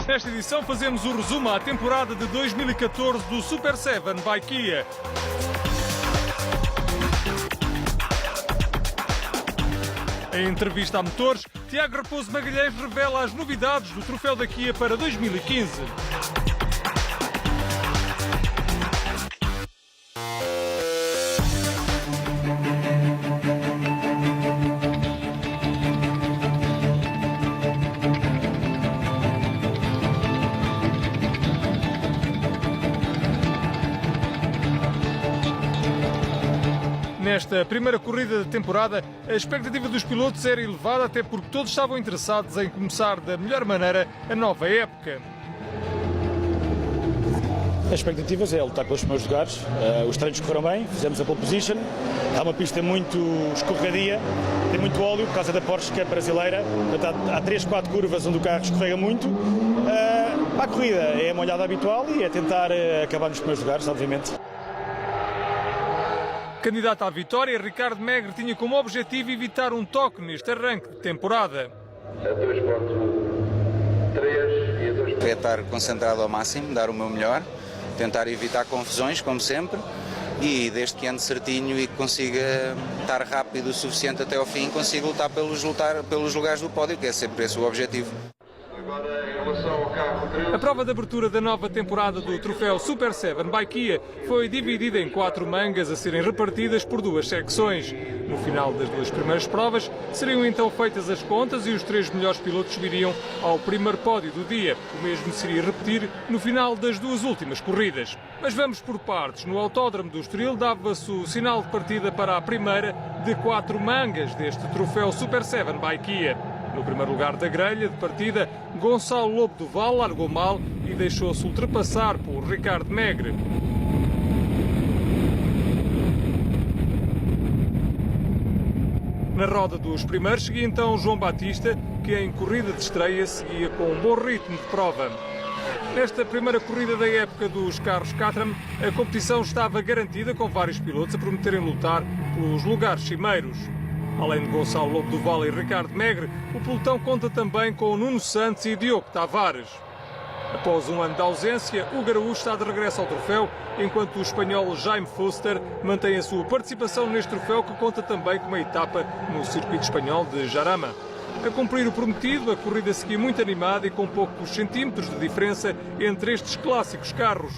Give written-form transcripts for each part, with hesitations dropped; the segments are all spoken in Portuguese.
Nesta edição fazemos o resumo à temporada de 2014 do Super 7 by Kia. Em entrevista a Motores, Tiago Raposo Magalhães revela as novidades do troféu da Kia para 2015. Nesta primeira corrida da temporada, a expectativa dos pilotos era elevada, até porque todos estavam interessados em começar da melhor maneira a nova época. As expectativas é lutar pelos primeiros lugares. Os treinos correram bem, fizemos a pole position. Há uma pista muito escorregadia, tem muito óleo por causa da Porsche, que é brasileira. Portanto, há 3-4 curvas onde o carro escorrega muito. A corrida é a molhada habitual e é tentar acabar nos primeiros lugares, obviamente. Candidato à vitória, Ricardo Megre tinha como objetivo evitar um toque neste arranque de temporada. A 2.3 e a 2.4. É estar concentrado ao máximo, dar o meu melhor, tentar evitar confusões, como sempre, e desde que ande certinho e consiga estar rápido o suficiente até ao fim, consigo lutar pelos lugares do pódio, que é sempre esse o objetivo. Agora, em relação ao carro 13. A prova de abertura da nova temporada do troféu Super 7 by Kia foi dividida em 4 mangas a serem repartidas por 2 secções. No final das 2 primeiras provas, seriam então feitas as contas e os 3 melhores pilotos subiriam ao primeiro pódio do dia. O mesmo seria repetir no final das 2 últimas corridas. Mas vamos por partes. No Autódromo do Estoril dava-se o sinal de partida para a primeira de 4 mangas deste troféu Super 7 by Kia. No primeiro lugar da grelha de partida, Gonçalo Lobo do Val largou mal e deixou-se ultrapassar por Ricardo Megre. Na roda dos primeiros seguia então João Batista, que em corrida de estreia seguia com um bom ritmo de prova. Nesta primeira corrida da época dos carros Caterham, a competição estava garantida, com vários pilotos a prometerem lutar pelos lugares cimeiros. Além de Gonçalo Lobo do Val e Ricardo Megre, o pelotão conta também com Nuno Santos e Diogo Tavares. Após um ano de ausência, o Gaúcho está de regresso ao troféu, enquanto o espanhol Jaime Fuster mantém a sua participação neste troféu, que conta também com uma etapa no circuito espanhol de Jarama. A cumprir o prometido, a corrida seguia muito animada e com poucos centímetros de diferença entre estes clássicos carros.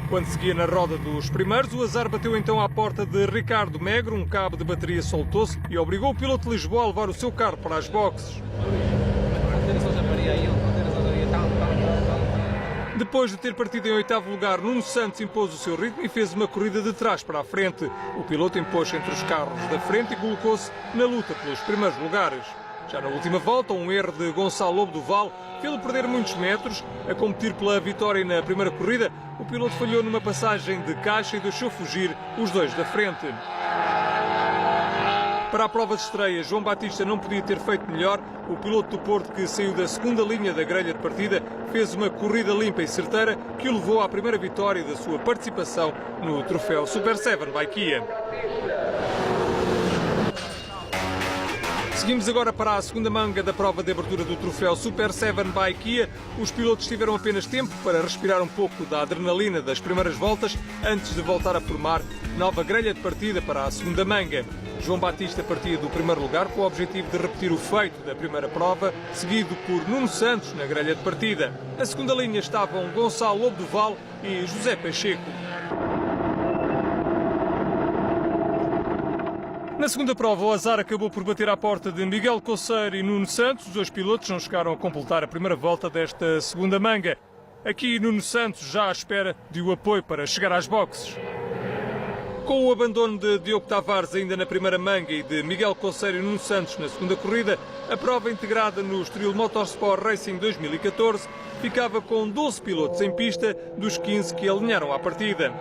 Quando seguia na roda dos primeiros, o azar bateu então à porta de Ricardo Megre, um cabo de bateria soltou-se e obrigou o piloto de Lisboa a levar o seu carro para as boxes. Depois de ter partido em 8º lugar, Nuno Santos impôs o seu ritmo e fez uma corrida de trás para a frente. O piloto impôs entre os carros da frente e colocou-se na luta pelos primeiros lugares. Já na última volta, um erro de Gonçalo Lobo do Val fê-lo perder muitos metros. A competir pela vitória na primeira corrida, o piloto falhou numa passagem de caixa e deixou fugir os 2 da frente. Para a prova de estreia, João Batista não podia ter feito melhor. O piloto do Porto, que saiu da segunda linha da grelha de partida, fez uma corrida limpa e certeira que o levou à primeira vitória da sua participação no troféu Super 7 by Kia. Seguimos agora para a segunda manga da prova de abertura do troféu Super 7 by Kia. Os pilotos tiveram apenas tempo para respirar um pouco da adrenalina das primeiras voltas antes de voltar a formar nova grelha de partida para a segunda manga. João Batista partia do primeiro lugar com o objetivo de repetir o feito da primeira prova, seguido por Nuno Santos na grelha de partida. Na segunda linha estavam Gonçalo Lobo do Val e José Pacheco. Na segunda prova, o azar acabou por bater à porta de Miguel Coceiro e Nuno Santos. Os 2 pilotos não chegaram a completar a primeira volta desta segunda manga. Aqui, Nuno Santos já à espera de o apoio para chegar às boxes. Com o abandono de Diogo Tavares ainda na primeira manga e de Miguel Coceiro e Nuno Santos na segunda corrida, a prova integrada no Estoril Motorsport Racing 2014 ficava com 12 pilotos em pista dos 15 que alinharam à partida.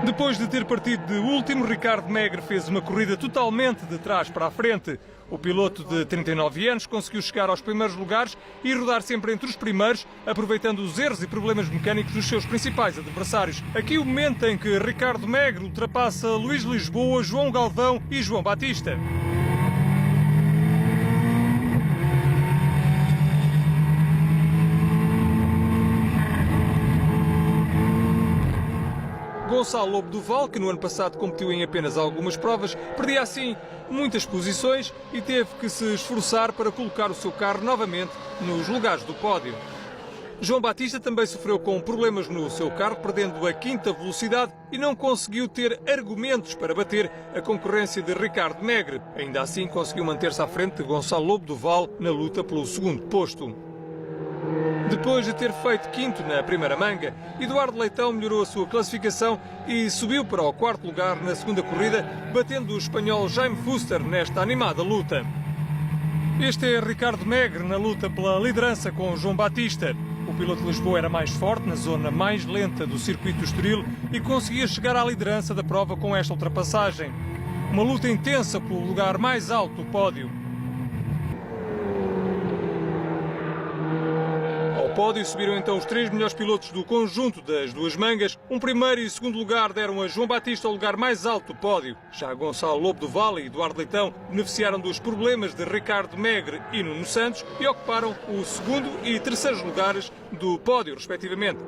Depois de ter partido de último, Ricardo Megre fez uma corrida totalmente de trás para a frente. O piloto de 39 anos conseguiu chegar aos primeiros lugares e rodar sempre entre os primeiros, aproveitando os erros e problemas mecânicos dos seus principais adversários. Aqui o momento em que Ricardo Megre ultrapassa Luís Lisboa, João Galvão e João Batista. Gonçalo Lobo do Val, que no ano passado competiu em apenas algumas provas, perdia assim muitas posições e teve que se esforçar para colocar o seu carro novamente nos lugares do pódio. João Batista também sofreu com problemas no seu carro, perdendo a quinta velocidade e não conseguiu ter argumentos para bater a concorrência de Ricardo Megre. Ainda assim, conseguiu manter-se à frente de Gonçalo Lobo do Val na luta pelo segundo posto. Depois de ter feito quinto na primeira manga, Eduardo Leitão melhorou a sua classificação e subiu para o quarto lugar na segunda corrida, batendo o espanhol Jaime Fuster nesta animada luta. Este é Ricardo Megre na luta pela liderança com João Batista. O piloto de Lisboa era mais forte na zona mais lenta do circuito do Estoril e conseguia chegar à liderança da prova com esta ultrapassagem. Uma luta intensa pelo lugar mais alto do pódio. Ao pódio subiram então os três melhores pilotos do conjunto das duas mangas. Um primeiro e segundo lugar deram a João Batista ao lugar mais alto do pódio. Já Gonçalo Lobo do Val e Eduardo Leitão beneficiaram dos problemas de Ricardo Megre e Nuno Santos e ocuparam o segundo e terceiro lugares do pódio, respectivamente.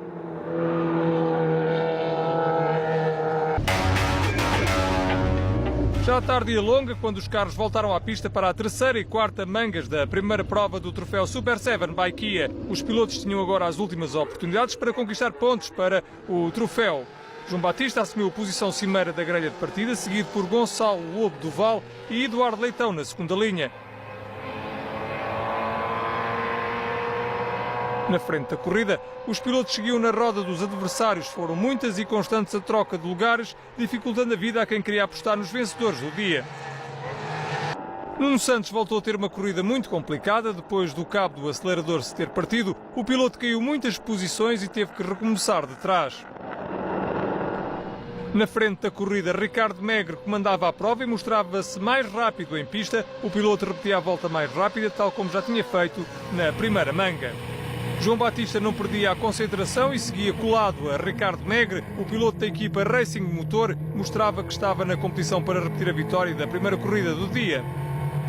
Já a tarde ia longa, quando os carros voltaram à pista para a terceira e quarta mangas da primeira prova do troféu Super 7 by Kia. Os pilotos tinham agora as últimas oportunidades para conquistar pontos para o troféu. João Batista assumiu a posição cimeira da grelha de partida, seguido por Gonçalo Lobo do Val e Eduardo Leitão na segunda linha. Na frente da corrida, os pilotos seguiam na roda dos adversários. Foram muitas e constantes a troca de lugares, dificultando a vida a quem queria apostar nos vencedores do dia. Nuno Santos voltou a ter uma corrida muito complicada. Depois do cabo do acelerador se ter partido, o piloto caiu muitas posições e teve que recomeçar de trás. Na frente da corrida, Ricardo Megre comandava a prova e mostrava-se mais rápido em pista. O piloto repetia a volta mais rápida, tal como já tinha feito na primeira manga. João Batista não perdia a concentração e seguia colado a Ricardo Megre. O piloto da equipa Racing Motor mostrava que estava na competição para repetir a vitória da primeira corrida do dia.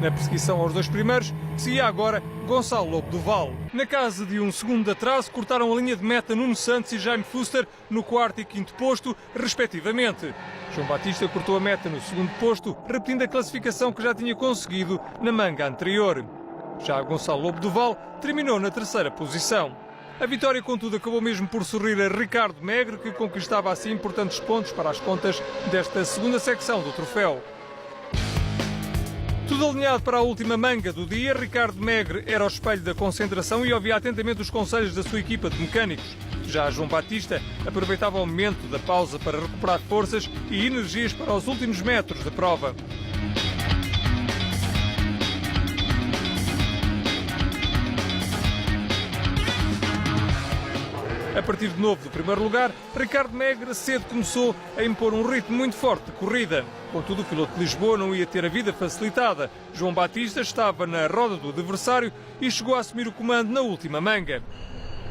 Na perseguição aos dois primeiros, seguia agora Gonçalo Lobo do Val. Na casa de um segundo de atraso, cortaram a linha de meta Nuno Santos e Jaime Fuster no quarto e quinto posto, respectivamente. João Batista cortou a meta no segundo posto, repetindo a classificação que já tinha conseguido na manga anterior. Já Gonçalo Lobo do Val terminou na terceira posição. A vitória, contudo, acabou mesmo por sorrir a Ricardo Megre, que conquistava assim importantes pontos para as contas desta segunda secção do troféu. Tudo alinhado para a última manga do dia, Ricardo Megre era o espelho da concentração e ouvia atentamente os conselhos da sua equipa de mecânicos. Já João Batista aproveitava o momento da pausa para recuperar forças e energias para os últimos metros da prova. A partir de novo do primeiro lugar, Ricardo Megre cedo começou a impor um ritmo muito forte de corrida. Contudo, o piloto de Lisboa não ia ter a vida facilitada. João Batista estava na roda do adversário e chegou a assumir o comando na última manga.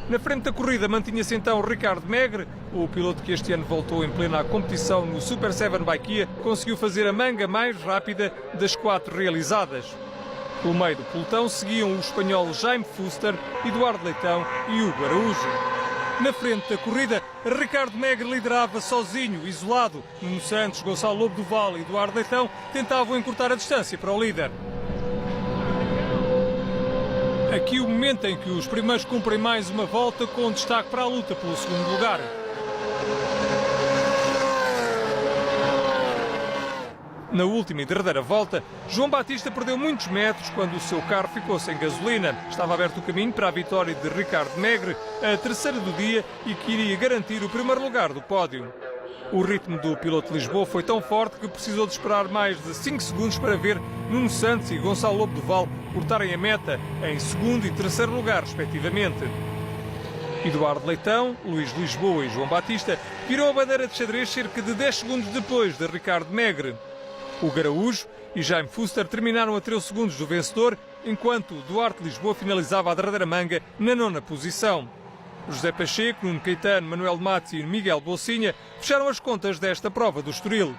Na frente da corrida mantinha-se então Ricardo Megre. O piloto que este ano voltou em plena competição no Super 7 by Kia conseguiu fazer a manga mais rápida das 4 realizadas. Pelo meio do pelotão seguiam o espanhol Jaime Fuster, Eduardo Leitão e Hugo Araújo. Na frente da corrida, Ricardo Megre liderava sozinho, isolado. Nuno Santos, Gonçalo Lobo do Val e Eduardo Leitão tentavam encurtar a distância para o líder. Aqui o momento em que os primeiros cumprem mais uma volta, com destaque para a luta pelo segundo lugar. Na última e derradeira volta, João Batista perdeu muitos metros quando o seu carro ficou sem gasolina. Estava aberto o caminho para a vitória de Ricardo Megre, a terceira do dia e que iria garantir o primeiro lugar do pódio. O ritmo do piloto de Lisboa foi tão forte que precisou de esperar mais de 5 segundos para ver Nuno Santos e Gonçalo Lobo do Val cortarem a meta em segundo e terceiro lugar, respectivamente. Eduardo Leitão, Luís Lisboa e João Batista viram a bandeira de xadrez cerca de 10 segundos depois de Ricardo Megre. O Araújo e Jaime Fuster terminaram a 13 segundos do vencedor, enquanto Duarte Lisboa finalizava a derradeira manga na 9ª posição. José Pacheco, Nuno Caetano, Manuel Matos e Miguel Bolsinha fecharam as contas desta prova do Estoril.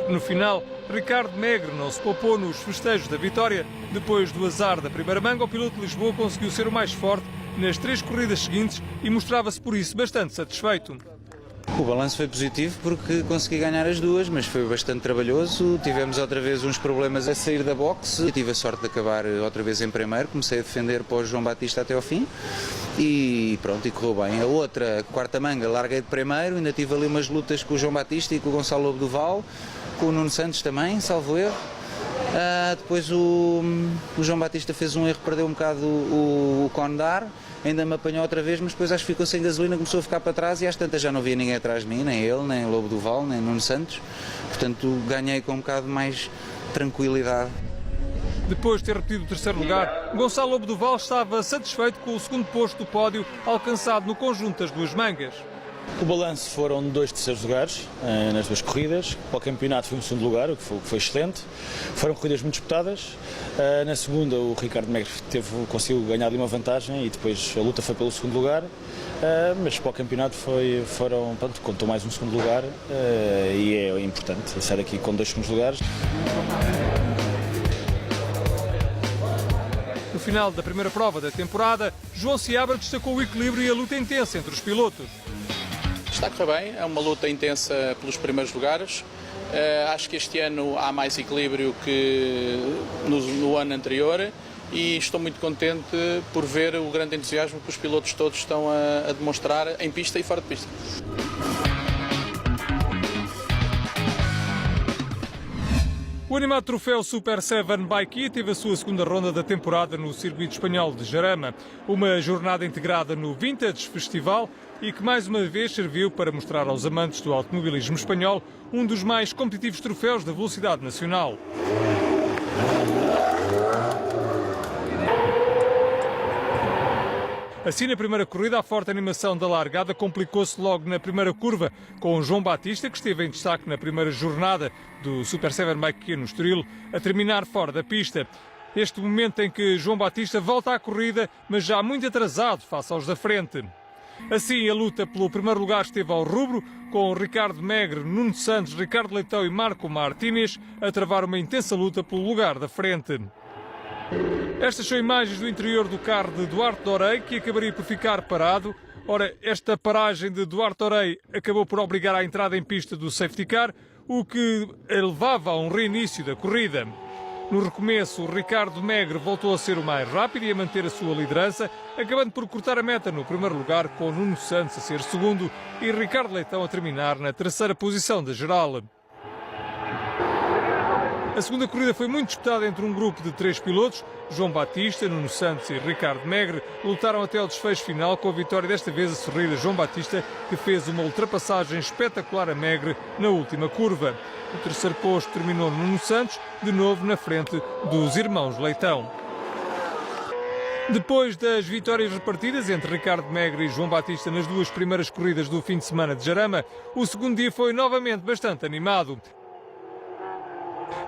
No final, Ricardo Megre não se poupou nos festejos da vitória. Depois do azar da primeira manga, o piloto de Lisboa conseguiu ser o mais forte nas 3 corridas seguintes e mostrava-se por isso bastante satisfeito. O balanço foi positivo porque consegui ganhar as duas, mas foi bastante trabalhoso. Tivemos outra vez uns problemas a sair da boxe. Eu tive a sorte de acabar outra vez em primeiro, comecei a defender para o João Batista até ao fim e pronto, e correu bem. A outra, quarta manga, larguei de primeiro, ainda tive ali umas lutas com o João Batista e com o Gonçalo Lobo Duval, com o Nuno Santos também, salvo erro. Depois o João Batista fez um erro, perdeu um bocado o cone de ar, ainda me apanhou outra vez, mas depois acho que ficou sem gasolina, começou a ficar para trás e às tantas já não havia ninguém atrás de mim, nem ele, nem o Lobo Duval, nem Nuno Santos. Portanto, ganhei com um bocado mais tranquilidade. Depois de ter repetido o terceiro lugar, Gonçalo Lobo Duval estava satisfeito com o segundo posto do pódio alcançado no conjunto das duas mangas. O balanço foram 2 terceiros lugares nas 2 corridas. Para o campeonato foi um segundo lugar, o que foi excelente. Foram corridas muito disputadas. Na segunda o Ricardo Megre conseguiu ganhar ali uma vantagem e depois a luta foi pelo segundo lugar. Mas para o campeonato contou mais um segundo lugar e é importante sair aqui com 2 segundos lugares. No final da primeira prova da temporada, João Seabra destacou o equilíbrio e a luta intensa entre os pilotos. Está a correr bem, é uma luta intensa pelos primeiros lugares. Acho que este ano há mais equilíbrio que no ano anterior e estou muito contente por ver o grande entusiasmo que os pilotos todos estão a demonstrar em pista e fora de pista. O animado troféu Super 7 Bike teve a sua segunda ronda da temporada no circuito espanhol de Jarama, uma jornada integrada no Vintage Festival e que mais uma vez serviu para mostrar aos amantes do automobilismo espanhol um dos mais competitivos troféus da velocidade nacional. Assim, na primeira corrida, a forte animação da largada complicou-se logo na primeira curva, com João Batista, que esteve em destaque na primeira jornada do Super 7 Bike no Estoril, a terminar fora da pista. Este momento em que João Batista volta à corrida, mas já muito atrasado face aos da frente. Assim, a luta pelo primeiro lugar esteve ao rubro, com Ricardo Megre, Nuno Santos, Ricardo Leitão e Marco Martínez a travar uma intensa luta pelo lugar da frente. Estas são imagens do interior do carro de Duarte Dorei, que acabaria por ficar parado. Ora, esta paragem de Duarte Dorei acabou por obrigar à entrada em pista do safety car, o que levava a um reinício da corrida. No recomeço, Ricardo Megre voltou a ser o mais rápido e a manter a sua liderança, acabando por cortar a meta no primeiro lugar, com Nuno Santos a ser segundo e Ricardo Leitão a terminar na terceira posição da geral. A segunda corrida foi muito disputada entre um grupo de 3 pilotos. João Batista, Nuno Santos e Ricardo Megre lutaram até ao desfecho final, com a vitória desta vez a sorrir a João Batista, que fez uma ultrapassagem espetacular a Megre na última curva. O terceiro posto terminou Nuno Santos, de novo na frente dos irmãos Leitão. Depois das vitórias repartidas entre Ricardo Megre e João Batista nas 2 primeiras corridas do fim de semana de Jarama, o segundo dia foi novamente bastante animado.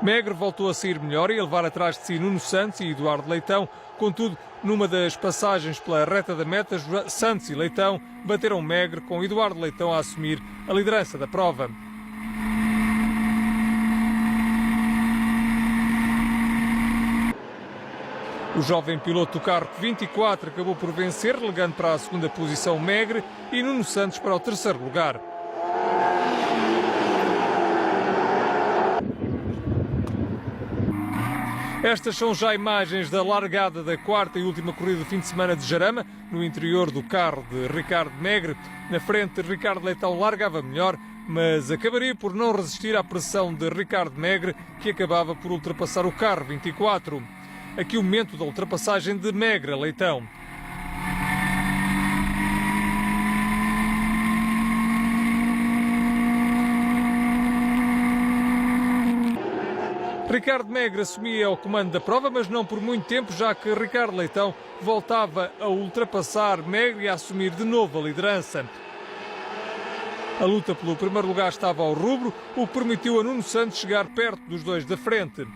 Megre voltou a sair melhor e a levar atrás de si Nuno Santos e Eduardo Leitão. Contudo, numa das passagens pela reta da meta, Santos e Leitão bateram Megre, com Eduardo Leitão a assumir a liderança da prova. O jovem piloto do carro 24 acabou por vencer, relegando para a segunda posição Megre e Nuno Santos para o terceiro lugar. Estas são já imagens da largada da quarta e última corrida do fim de semana de Jarama, no interior do carro de Ricardo Megre. Na frente, Ricardo Leitão largava melhor, mas acabaria por não resistir à pressão de Ricardo Megre, que acabava por ultrapassar o carro 24. Aqui o momento da ultrapassagem de Megre a Leitão. Ricardo Megre assumia o comando da prova, mas não por muito tempo, já que Ricardo Leitão voltava a ultrapassar Megre e a assumir de novo a liderança. A luta pelo primeiro lugar estava ao rubro, o que permitiu a Nuno Santos chegar perto dos 2 da frente.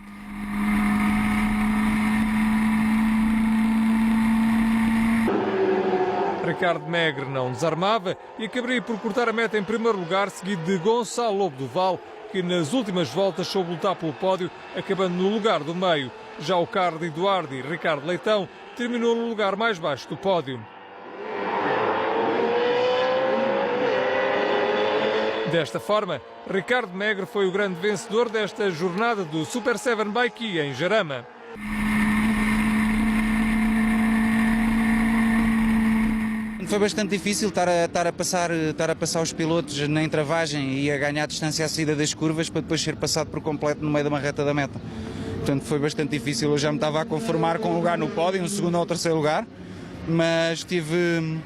Ricardo Megre não desarmava e acabaria por cortar a meta em primeiro lugar, seguido de Gonçalo Lobo Duval, que nas últimas voltas soube lutar pelo pódio, acabando no lugar do meio. Já o carro de Eduardo e Ricardo Leitão terminou no lugar mais baixo do pódio. Desta forma, Ricardo Megre foi o grande vencedor desta jornada do Super 7 by Kia em Jarama. Foi bastante difícil estar a passar os pilotos na entravagem e a ganhar distância à saída das curvas para depois ser passado por completo no meio de uma reta da meta. Portanto, foi bastante difícil. Eu já me estava a conformar com um lugar no pódio, um segundo ou terceiro lugar, mas tive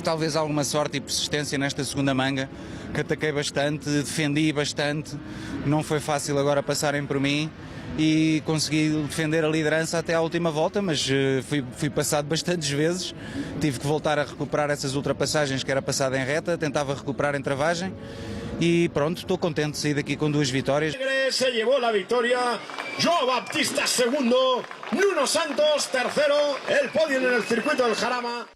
talvez alguma sorte e persistência nesta segunda manga, que ataquei bastante, defendi bastante. Não foi fácil agora passarem por mim e consegui defender a liderança até à última volta, mas fui passado bastantes vezes. Tive que voltar a recuperar essas ultrapassagens que era passada em reta, tentava recuperar em travagem e pronto, estou contente de sair daqui com 2 vitórias. Se llevó la victoria, João Baptista segundo, Nuno Santos tercero, el podio en el circuito del Jarama.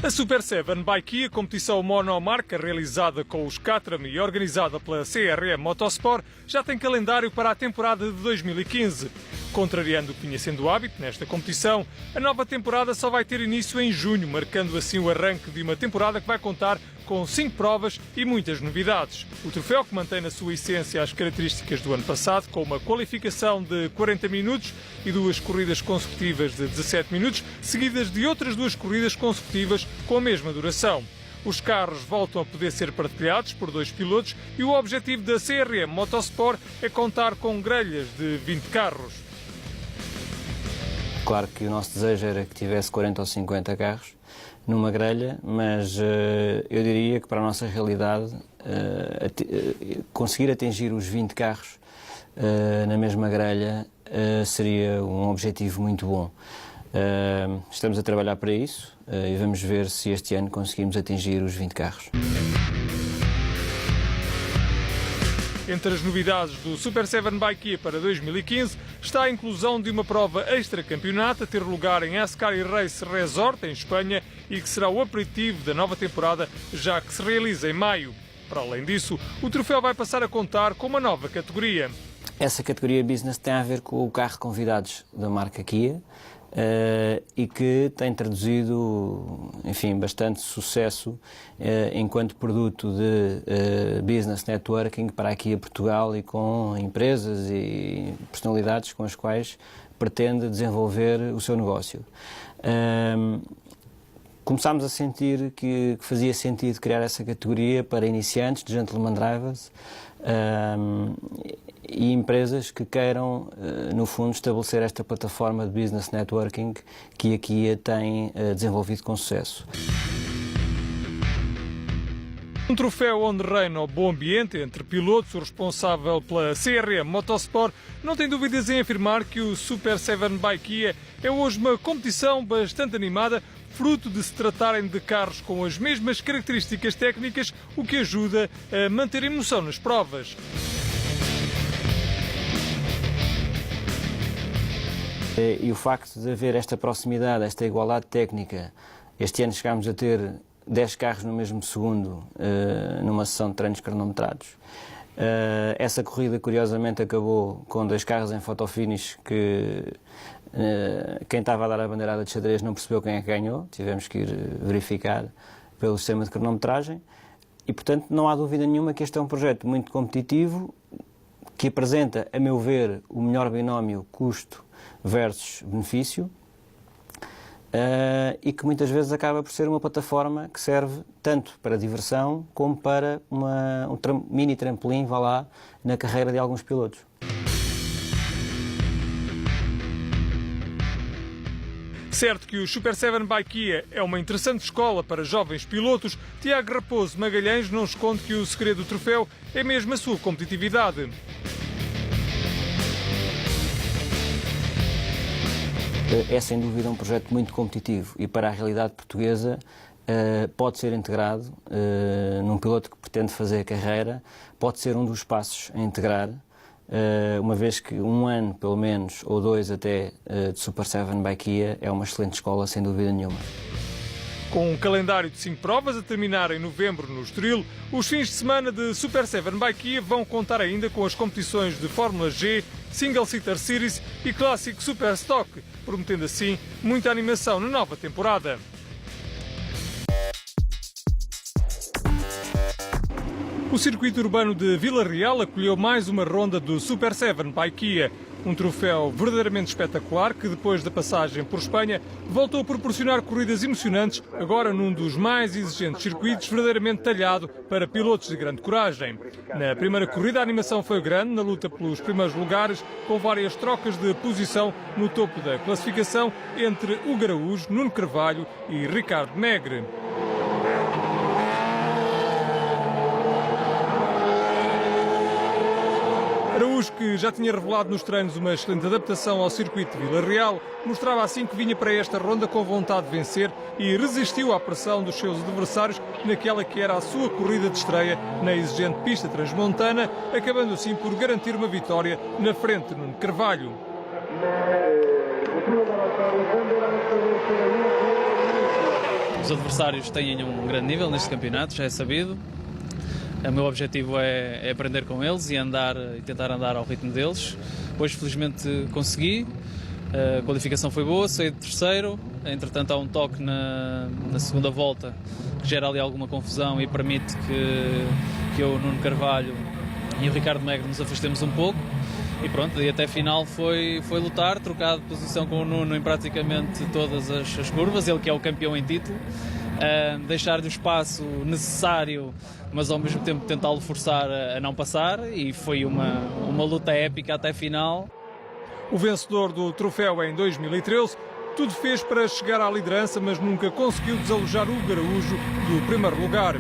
A Super 7 by Kia, competição monomarca realizada com os Caterham e organizada pela CRM Motorsport, já tem calendário para a temporada de 2015. Contrariando o que vinha sendo o hábito nesta competição, a nova temporada só vai ter início em junho, marcando assim o arranque de uma temporada que vai contar com 5 provas e muitas novidades. O troféu, que mantém na sua essência as características do ano passado, com uma qualificação de 40 minutos e 2 corridas consecutivas de 17 minutos, seguidas de outras 2 corridas consecutivas com a mesma duração. Os carros voltam a poder ser partilhados por 2 pilotos e o objetivo da CRM Motorsport é contar com grelhas de 20 carros. Claro que o nosso desejo era que tivesse 40 ou 50 carros numa grelha, mas eu diria que para a nossa realidade conseguir atingir os 20 carros na mesma grelha seria um objetivo muito bom. Estamos a trabalhar para isso e vamos ver se este ano conseguimos atingir os 20 carros. Entre as novidades do Super 7 by Kia para 2015 está a inclusão de uma prova extra-campeonato a ter lugar em Ascari Race Resort, em Espanha, e que será o aperitivo da nova temporada, já que se realiza em maio. Para além disso, o troféu vai passar a contar com uma nova categoria. Essa categoria Business tem a ver com o carro convidados da marca Kia e que tem traduzido, enfim, bastante sucesso enquanto produto de business networking para a Kia Portugal e com empresas e personalidades com as quais pretende desenvolver o seu negócio. Começámos a sentir que fazia sentido criar essa categoria para iniciantes de gentleman drivers e empresas que queiram, no fundo, estabelecer esta plataforma de business networking que a Kia tem desenvolvido com sucesso. Um troféu onde reina o bom ambiente entre pilotos. O responsável pela CRM Motorsport não tem dúvidas em afirmar que o Super 7 by Kia é hoje uma competição bastante animada, fruto de se tratarem de carros com as mesmas características técnicas, o que ajuda a manter emoção nas provas. E o facto de haver esta proximidade, esta igualdade técnica, este ano chegámos a ter 10 carros no mesmo segundo numa sessão de treinos cronometrados. Essa corrida, curiosamente, acabou com 2 carros em fotofinish que quem estava a dar a bandeirada de xadrez não percebeu quem é que ganhou, tivemos que ir verificar pelo sistema de cronometragem e, portanto, não há dúvida nenhuma que este é um projeto muito competitivo, que apresenta, a meu ver, o melhor binómio custo versus benefício e que muitas vezes acaba por ser uma plataforma que serve tanto para diversão como para um mini trampolim, vá lá, na carreira de alguns pilotos. Certo que o Super 7 by Kia é uma interessante escola para jovens pilotos, Tiago Raposo Magalhães não esconde que o segredo do troféu é mesmo a sua competitividade. É sem dúvida um projeto muito competitivo e para a realidade portuguesa pode ser integrado num piloto que pretende fazer carreira, pode ser um dos passos a integrar, uma vez que um ano, pelo menos, ou 2 até, de Super 7 by Kia é uma excelente escola, sem dúvida nenhuma. Com um calendário de 5 provas a terminar em novembro no Estoril, os fins de semana de Super 7 by Kia vão contar ainda com as competições de Fórmula G, Single Seater Series e Clássico Super Stock, prometendo assim muita animação na nova temporada. O circuito urbano de Vila Real acolheu mais uma ronda do Super 7 by Kia, um troféu verdadeiramente espetacular que, depois da passagem por Espanha, voltou a proporcionar corridas emocionantes, agora num dos mais exigentes circuitos, verdadeiramente talhado para pilotos de grande coragem. Na primeira corrida a animação foi grande, na luta pelos primeiros lugares, com várias trocas de posição no topo da classificação entre Hugo Araújo, Nuno Carvalho e Ricardo Megre. Araújo, que já tinha revelado nos treinos uma excelente adaptação ao circuito de Vila Real, mostrava assim que vinha para esta ronda com vontade de vencer e resistiu à pressão dos seus adversários naquela que era a sua corrida de estreia na exigente pista transmontana, acabando assim por garantir uma vitória na frente de Nuno Carvalho. Os adversários têm um grande nível neste campeonato, já é sabido. O meu objetivo é aprender com eles e tentar andar ao ritmo deles. Hoje, felizmente, consegui. A qualificação foi boa, saí de terceiro. Entretanto, há um toque na segunda volta que gera ali alguma confusão e permite que eu, Nuno Carvalho e o Ricardo Megre nos afastemos um pouco. E pronto, e até a final foi lutar, trocado de posição com o Nuno em praticamente todas as curvas, ele que é o campeão em título. Deixar-lhe o espaço necessário, mas ao mesmo tempo tentá-lo forçar a não passar, e foi uma luta épica até a final. O vencedor do troféu em 2013 tudo fez para chegar à liderança, mas nunca conseguiu desalojar o Araújo do primeiro lugar.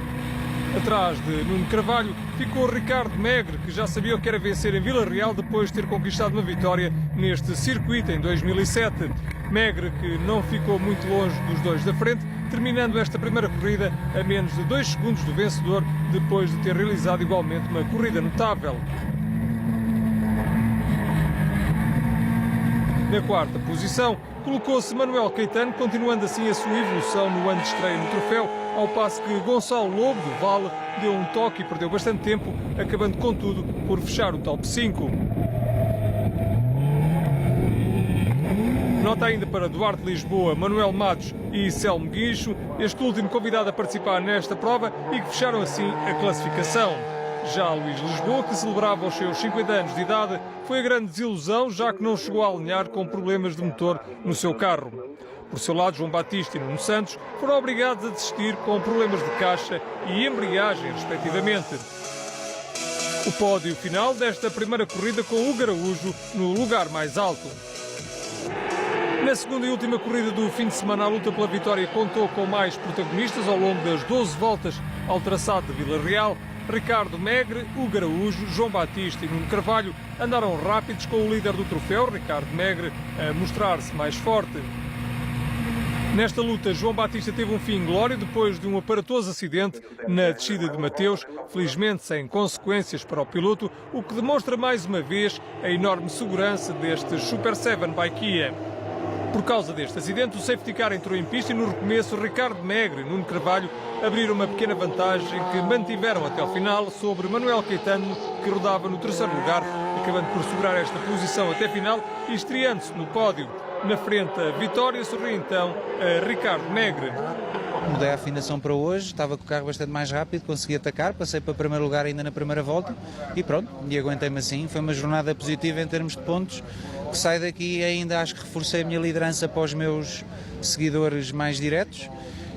Atrás de Nuno Carvalho ficou Ricardo Megre, que já sabia o que era vencer em Vila Real depois de ter conquistado uma vitória neste circuito em 2007. Megre, que não ficou muito longe dos dois da frente, terminando esta primeira corrida a menos de 2 segundos do vencedor, depois de ter realizado igualmente uma corrida notável. Na quarta posição, colocou-se Manuel Caetano, continuando assim a sua evolução no ano de estreia no troféu, ao passo que Gonçalo Lobo do Vale deu um toque e perdeu bastante tempo, acabando contudo por fechar o top 5. Nota ainda para Duarte Lisboa, Manuel Matos e Selmo Guincho, este último convidado a participar nesta prova, e que fecharam assim a classificação. Já Luís Lisboa, que celebrava os seus 50 anos de idade, foi a grande desilusão, já que não chegou a alinhar com problemas de motor no seu carro. Por seu lado, João Batista e Nuno Santos foram obrigados a desistir com problemas de caixa e embreagem, respectivamente. O pódio final desta primeira corrida com o Araújo no lugar mais alto. Na segunda e última corrida do fim de semana, a luta pela vitória contou com mais protagonistas ao longo das 12 voltas ao traçado de Vila Real. Ricardo Megre, Hugo Araújo, João Batista e Nuno Carvalho andaram rápidos, com o líder do troféu, Ricardo Megre, a mostrar-se mais forte. Nesta luta, João Batista teve um fim inglório depois de um aparatoso acidente na descida de Mateus, felizmente sem consequências para o piloto, o que demonstra mais uma vez a enorme segurança deste Super 7 by Kia. Por causa deste acidente, o safety car entrou em pista e no recomeço Ricardo Megre e Nuno Carvalho abriram uma pequena vantagem que mantiveram até ao final sobre Manuel Caetano, que rodava no terceiro lugar, acabando por segurar esta posição até a final e estreando-se no pódio. Na frente, a vitória sorri então a Ricardo Megre. Mudei a afinação para hoje, estava com o carro bastante mais rápido, consegui atacar, passei para o primeiro lugar ainda na primeira volta e pronto, e aguentei-me assim. Foi uma jornada positiva em termos de pontos, que saio daqui e ainda acho que reforcei a minha liderança para os meus seguidores mais diretos.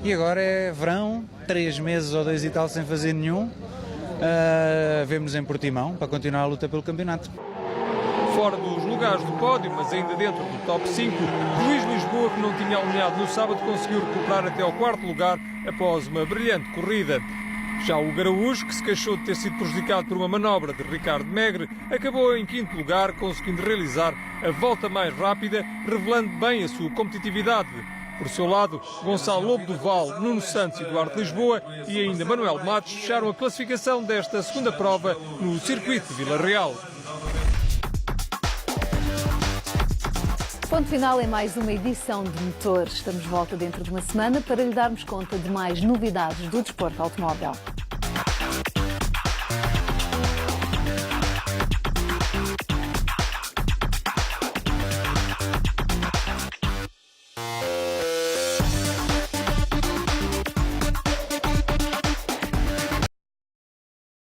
E agora é verão, 3 meses ou 2 e tal sem fazer nenhum, vemos em Portimão para continuar a luta pelo campeonato. Fora dos lugares do pódio, mas ainda dentro do top 5, Luís Lisboa, que não tinha alinhado no sábado, conseguiu recuperar até ao 4º lugar após uma brilhante corrida. Já o Araújo, que se queixou de ter sido prejudicado por uma manobra de Ricardo Megre, acabou em 5º lugar, conseguindo realizar a volta mais rápida, revelando bem a sua competitividade. Por seu lado, Gonçalo Lobo do Vale, Nuno Santos e Duarte Lisboa e ainda Manuel Matos fecharam a classificação desta segunda prova no circuito de Vila Real. Ponto final em mais uma edição de Motor. Estamos de volta dentro de uma semana para lhe darmos conta de mais novidades do desporto automóvel.